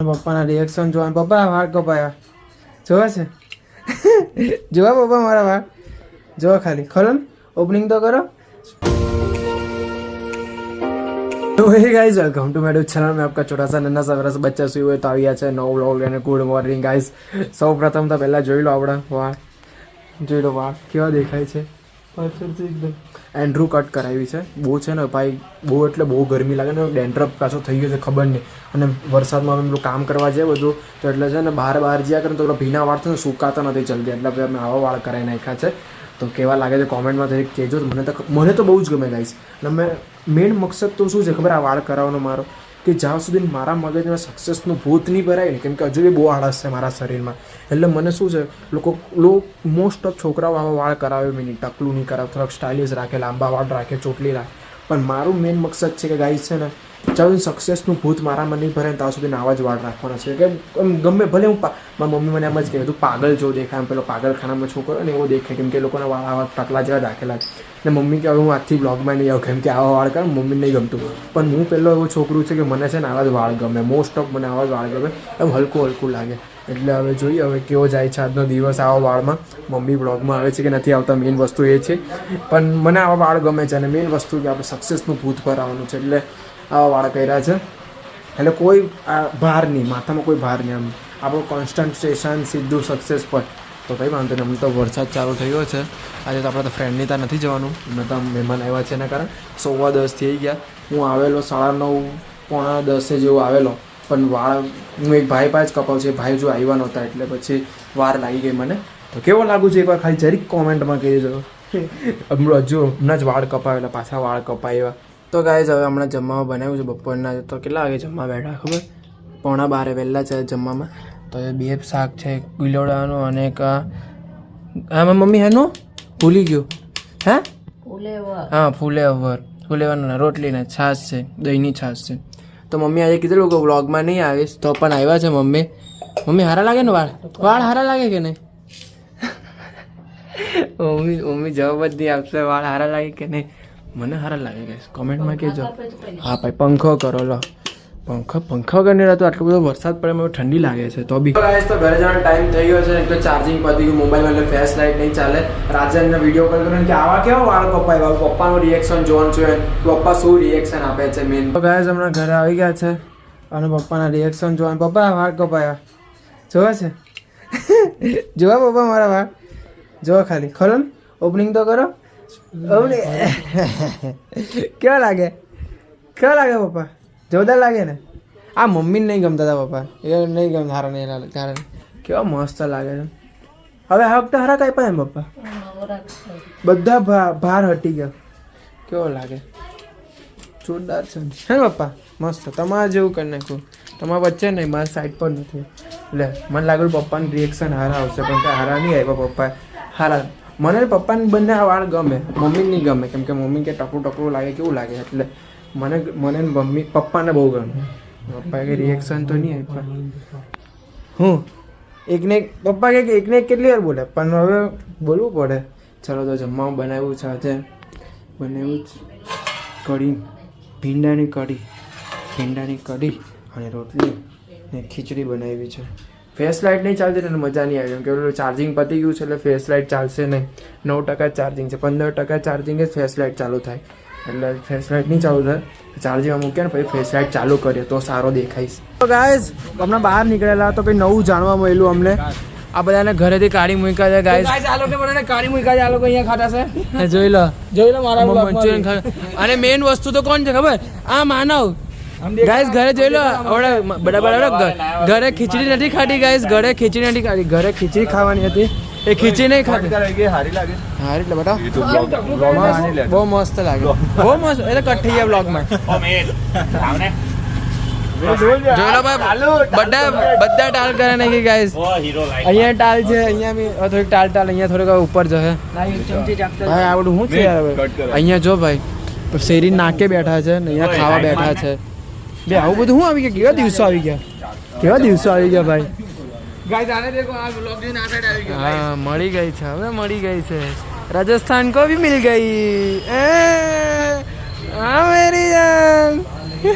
પપ્પાના રિએક્શન જોવા. પપ્પા વાળ કપાયા જોવા છે? જોવા પપ્પા મારા વાળ જોવા, ખાલી ખરો ને, ઓપનિંગ તો કરો. तो hey guys, welcome to my YouTube channel में आपका छोटा सा नन्हा सा वरस बच्चा सुई हुए तो આવી ગયા છે નવો વ્લોગ અને ગુડ મોર્નિંગ ગાइस. સૌ પ્રથમ તો પહેલા જોઈ લો આપણા વાળ, જોઈ લો વાળ કેવા દેખાય છે. પરફેક્ટ એકદમ એન્ડ્રુ કટ કરાવી છે. બહુ છે ને ભાઈ, બહુ એટલે બહુ ગરમી લાગે ને, ડેન્ડ્રફ પાછો થઈ ગયો છે ખબર નહીં. અને વરસાદમાં અમે કામ કરવા જઈએ બધું તો એટલે છે ને બહાર જ્યાં કરે તો ભીના વાળ છે ને સુકાતા નથી જલ્દી, એટલે અમે આવા વાળ કરાવી નાખ્યા છે. તો કેવા લાગે છે કોમેન્ટમાં થઈ કહેજો. મને તો બહુ જ ગમે ગાઈસ. અને મેં મેઇન મકસદ તો શું છે ખબર, આ વાળ કરાવવાનો મારો, કે જ્યાં સુધી મારા મગજમાં સક્સેસનું ભૂત નહીં ભરાય ને, કેમ કે હજુ બી બહુ આળસ છે મારા શરીરમાં. એટલે મને શું છે, લોકો મોસ્ટ ઓફ છોકરાઓ આવા વાળ કરાવે બી નહીં, ટકલું નહીં કરાવે, થોડાક સ્ટાઇલિશ રાખે, લાંબા વાળ રાખે, ચોટલી રાખે. પણ મારું મેઇન મકસદ છે કે ગાઈસ છે ને, જ્યાં સુધી સક્સેસનું ભૂત મારામાં નહીં ભરાય ત્યાં સુધી આવા જ વાળ રાખવાના છે. કે ગમે ભલે હું મારી મમ્મી મને એમ જ કહે તું પાગલ જો દેખાય, એમ પેલો પાગલખાનામાં છોકરો ને એવો દેખાય, કેમ કે લોકોના વાળ આવા ટકલા જેવા રાખેલા છે. ને મમ્મી કે હવે હું આજથી બ્લોગમાં નહીં આવું, કેમ કે આવા વાળ કરે મમ્મીને નહીં ગમતું. પણ હું પહેલો એવો છોકરું છે કે મને છે ને આવા જ વાળ ગમે, મોસ્ટ ઓફ મને આવા જ વાળ ગમે, એમ હલકું હલકું લાગે. એટલે હવે જોઈએ હવે કેવો જાય છે આજનો દિવસ આવા વાળમાં. મમ્મી બ્લોગમાં આવે છે કે નથી આવતા, મેઇન વસ્તુ એ છે. પણ મને આવા વાળ ગમે છે અને મેઇન વસ્તુ કે આપણે સક્સેસનું ભૂત પર આવવાનું છે, એટલે આવા વાળ કર્યા છે. એટલે કોઈ ભાર નહીં, માથામાં કોઈ ભાર નહીં, આમ આપણું કોન્સન્ટ્રેશન સીધું સક્સેસ પર. તો કંઈ વાંધો નહીં. અમને તો વરસાદ ચાલુ થયો છે આજે, તો આપણે તો ફ્રેન્ડની ત્યાં નથી જવાનું, અમે તો મહેમાન આવ્યા છે એના કારણે 9:15 થઈ ગયા. હું આવેલો 9:30 પોણા 10 જેવો આવેલો, પણ વાળ હું એક ભાઈ પાસે જ કપાવ છે, ભાઈ જો આવ્યા નહોતા એટલે પછી વાર લાગી ગઈ મને. તો કેવો લાગુ છે એકવાર ખાલી જરીક કોમેન્ટમાં કહી દો. હજુ હમણાં જ વાળ કપાવેલા, પાછા વાળ કપાવ્યા. તો ગાઈઝ હવે હમણાં જમવામાં બનાવ્યું છે બપોરના. તો કેટલા વાગે જમવા બેઠા ખબર? 11:15 વહેલા છે જમવામાં. તો એ બે શાક છે, ગિલોડાનું અને એક હા મમ્મી હેનું ભૂલી ગયું, હે હા ફુલેવર રોટલી ને છાશ છે, દહીંની છાશ છે. તો મમ્મી આજે કીધેલું કે વ્લોગમાં નહીં આવીશ, તો પણ આવ્યા છે મમ્મી. મમ્મી હારા લાગે ને વાળ હારા લાગે કે નહીં? મમ્મી જવાબ જ નહીં આપશે વાળ હારા લાગે કે નહીં. મને હારા લાગે ગાઈસ, કોમેન્ટમાં કહેજો. હા ભાઈ પંખો કરો લો, પંખા વગર નહીં રહેતો, આટલો બધો વરસાદ પડે એમાં ઠંડી લાગે છે. તો બી ગાઈસ તો ઘરે જવાનો ટાઈમ થઈ ગયો છે, એક તો ચાર્જિંગ પતી ગયું મોબાઈલમાં, એટલે ફ્લેશ લાઇટ નહીં ચાલે. રાજનને વિડીયો કોલ કર્યો કે આવા કેવા વાળ કપાય, પપ્પાનું રિએક્શન જોવાનું છે, પપ્પા શું રિએક્શન આપે છે મેન. તો ગાઈસ હમણાં ઘરે આવી ગયા છે અને પપ્પાના રિએક્શન જોવાનું. પપ્પા વાળ કપાયા જોવા છે? જોવા પપ્પા મારા વાળ જોવા, ખાલી ખરો ને, ઓપનિંગ તો કરો. કેવા લાગે પપ્પા? જોરદાર લાગે ને? આ મમ્મીને નહીં ગમતા હતા પપ્પા, એ નહીં ગમતા, હારા નહીં કારણ કેવા મસ્ત લાગે છે. હવે આ વખતે હારા કાંઈ પણ પપ્પા બધા ભાર હટી ગયા. કેવો લાગે? જોરદાર છે હે પપ્પા, મસ્ત. તમારે જેવું કરી નાખ્યું, તમારા વચ્ચે નહીં, મારા સાઈડ પર નથી. એટલે મને લાગેલું પપ્પાનું રિએક્શન હારા આવશે, પણ કાંઈ હારા નહીં આવ્યા પપ્પા. હારા મને પપ્પાને બંને આ વાળ ગમે, મમ્મીને નહીં ગમે, કેમ કે મમ્મી કે ટકલું લાગે, કેવું લાગે. એટલે મને મમ્મી પપ્પાને બહુ ગમે. પપ્પા કે રિએક્શન તો નહીં આપ્યું. હું પપ્પા કે એકને કેટલી વાર બોલે, પણ હવે બોલવું પડે. ચલો તો જમવાનું બનાવ્યું છે આજે, બનાવ્યું કઢી, ભીંડાની કઢી અને રોટલી ને ખીચડી બનાવી છે. ફેસ લાઇટ નહીં ચાલતી એટલે મજા નહીં આવી, કેમ કે ચાર્જિંગ પતી ગયું છે એટલે ફેસ લાઇટ ચાલશે નહીં. 9% ચાર્જિંગ છે, 15% ચાર્જિંગ જ ફેસ લાઇટ ચાલુ થાય, એટલે ફેસ લાઇટ નહીં ચાલુ થાય. ચાર્જિંગમાં મૂકીએ ને પછી ફેસ લાઇટ ચાલુ કરીએ તો સારો દેખાઈશ. તો ગાઈઝ હમણાં બહાર નીકળેલા તો કંઈ નવું જાણવા મળ્યું અમને. આ બધાને ઘરેથી કાઢી મૂક્યા છે ગાઈઝ. આ લોકો બધાને કાઢી મૂક્યા છે, આ લોકો અહીંયા ખાતા છે. જોઈ લો મારા મંચુરિયન ખાય. અને મેઇન વસ્તુ તો કોણ છે ખબર? આ માનવ. ગાઈઝ ઘરે જોઈ લો, ઘરે ખીચડી નથી ખાધી ગાઈઝ, ઘરે ખીચડી નથી ખાધી, ઘરે ખીચડી ખાવાની હતી, એ ખીચડી નહીં ખાધી. હારી એટલે બતાવો, બહુ મસ્ત લાગે, બહુ મસ્ત. એટલે કટ થઈ ગયા બ્લોગમાં. જોઈ લો ભાઈ, બધા ટાલ કરે નાખી ગાઈઝ. અહીંયા ટાલ છે, અહીંયા બી થોડીક ટાલ, અહીંયા થોડીક ઉપર જશે. ભાઈ આવડું શું છે અહીંયા જો ભાઈ, શેરી નાકે બેઠા છે ને અહીંયા ખાવા બેઠા છે. બે આવું બધું શું આવી ગયા? કેવા દિવસો આવી ગયા ભાઈ. હા મળી ગઈ છે, હવે મળી ગઈ છે. રાજસ્થાન કો ભી મિલ ગઈ. હા મેરી જાન.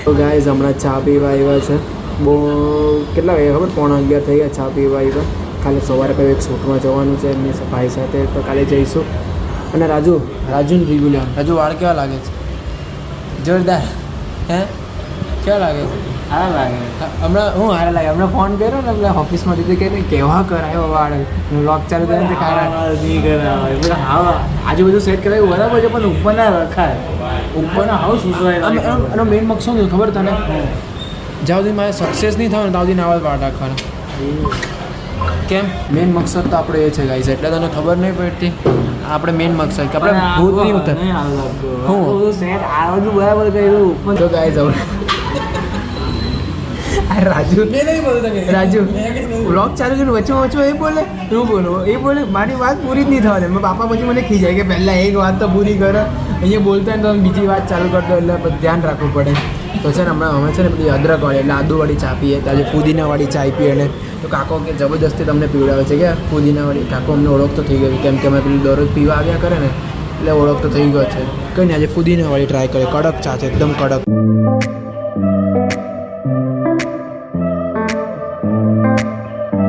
તો ગાઈઝ હમણાં ચા પીવા આવ્યા છે બહુ કેટલા વાગ્યા ખબર 11:15 થઈ ગયા ચા પીવા આવ્યા. કાલે સવારે કંઈ એક શૂટમાં જવાનું છે એમની ભાઈ સાથે, તો કાલે જઈશું. અને રાજુને રિવ્યુ લેવાનું. રાજુ વાળ કેવા લાગે છે? જોરદાર. હે કેવા લાગે છે? સારા લાગે. હમણાં હું હારા લાગે. હમણાં ફોન કર્યો ને એટલે ઓફિસમાં દીધી કે કેવા કરાયો વાળ લોક ચાલુ કરે ને ખારા આજુ બધું સેટ કરાવ્યું બરાબર છે, પણ ઉપર ના રખાય. ઉપરના હાઉસ સુસવાય. એનો મેઇન મકસદ શું ખબર તને? જ્યાં સુધી મારે સક્સેસ નહીં થાય ને ત્યાં સુધી નાવા જ વાળ રાખવાના. કેમ? મેઇન મકસદ તો આપણે એ છે ગાઈસ, એટલે તને ખબર નહીં પડતી. આપણે મેઇન મકસદ કે આપણે ભૂત નહીં ઉતર. હું સેટ આવડું બરાબર કર્યું તો ગાઈસ હવે રાજુ વ્લોગ ચાલુ કર્યું વચ્ચે એ બોલે હું બોલું એ બોલે મારી વાત પૂરી જ નહીં થવા દે. મારા પાપા પછી મને ખીજાય કે પહેલાં એક વાત તો પૂરી કરો, અહીંયા બોલતા ને તો બીજી વાત ચાલુ કરતો, એટલે ધ્યાન રાખવું પડે. તો છે ને હમણાં અમે છે ને પેલી અદરકવાળી એટલે આદુવાળી ચા પીએ, આજે ફુદીનાવાળી ચા પીએ. અને તો કાકો કે જબરદસ્તી તમને પીવડાવે છે કે ફુદીનાવાળી. કાકો અમને ઓળખતો થઈ ગયો, કેમ કે અમે પેલી દરરોજ પીવા આવ્યા કરે ને એટલે ઓળખતો થઈ ગયો છે. કંઈ નહીં આજે ફુદીનાવાળી ટ્રાય કરે. કડક ચા છે, એકદમ કડક.